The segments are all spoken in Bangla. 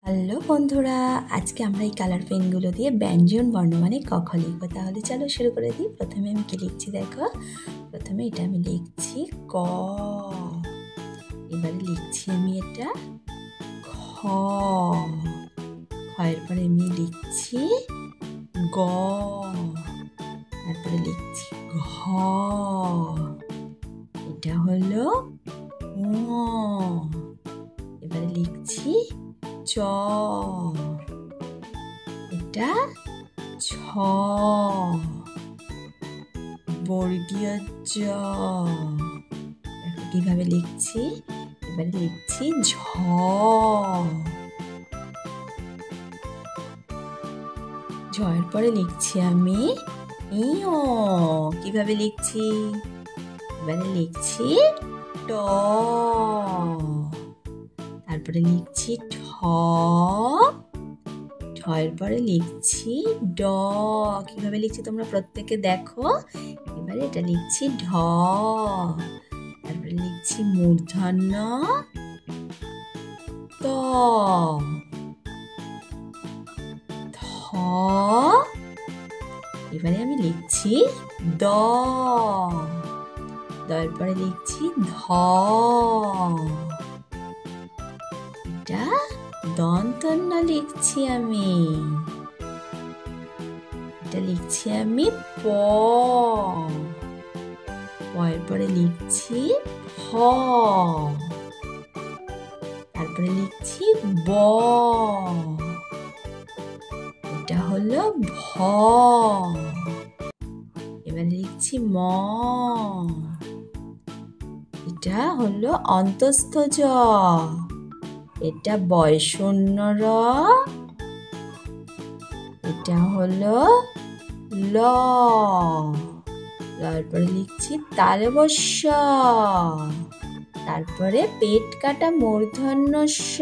হ্যালো বন্ধুরা, আজকে আমরা এই কালার পেনগুলো দিয়ে ব্যঞ্জন বর্ণ মানে ক খ লিখবো। তাহলে চলো শুরু করে দিই। প্রথমে আমি কি লিখছি দেখো। প্রথমে এটা আমি লিখছি ক, এবারে লিখছি আমি এটা খ, খয়ের পরে আমি লিখছি গ, তারপরে লিখছি ঘ, এটা হলো ঙ, এবারে লিখছি চ, এটা ছ, বর্গীয় জ, দেখো কিভাবে লিখছি। এবারে লিখছি ঝ, ঝয়ের পরে লিখছি আমি ইয়, কিভাবে লিখছি। এবারে লিখছি ট, তারপরে লিখছি ঠ, ঠয়ের পরে লিখছি ড, কিভাবে লিখছি তোমরা প্রত্যেকে দেখো। এবারে এটা লিখছি ঢ, তারপরে লিখছি মূর্ধন্য ত, থ, এবারে আমি লিখছি দ, দয়ের পরে লিখছি ধ, এটা দন্তন্য লিখছি আমি। এটা লিখছি আমি প, পয়ের পরে লিখছি হ, তারপরে লিখছি ব, এটা হলো ভ, এবারে লিখছি ম, এটা হলো অন্তস্থ জ, এটা বয়শূন্য র, এটা হলো ল, তারপরে লিখছি তালবস্য, তারপরে পেট কাটা মূর্ধন্য স,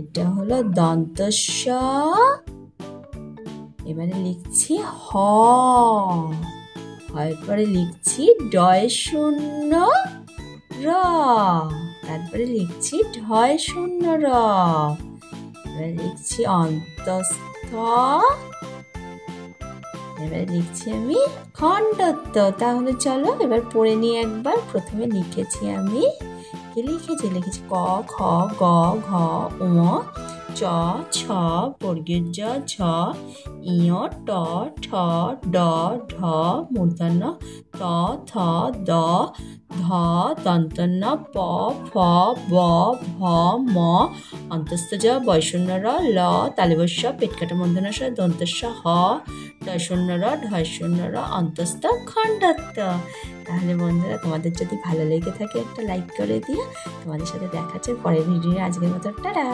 এটা হলো দন্তস্য, এবারে লিখছি হ, হয়ের পরে লিখছি ডয় শূন্য র, তারপরে লিখছি ঢয় শূন্য র, এবারে লিখছি অন্তস্থ, এবারে লিখছি আমি খণ্ডত্ব। তাহলে চলো এবার পড়ে নিয়ে একবার। প্রথমে লিখেছি আমি কি লিখেছি, লিখেছি ক, খ, গ, ঘ, ঙ, চ, ছ, বর্গীয় জ, ঝ, ইয়, ট, ঠ, ড, ঢ, মূর্ধন্য ত, থ, দ, ধ, দন্তন্য প, ফ, ব, ভ, ম, অন্তস্থ জ, বয়শূন্য র, ল, তালবস্য, পেট কাটা মূর্ধন্য স, দন্তস্য হ, ডয়শূন্য র, ঢয়শূন্য র, অন্তস্থ খণ্ডত্ব। তাহলে বন্ধুরা, তোমাদের যদি ভালো লেগে থাকে একটা লাইক করে দিও। তোমাদের সাথে দেখা হচ্ছে পরের ভিডিও। আজকের মতো টাটা।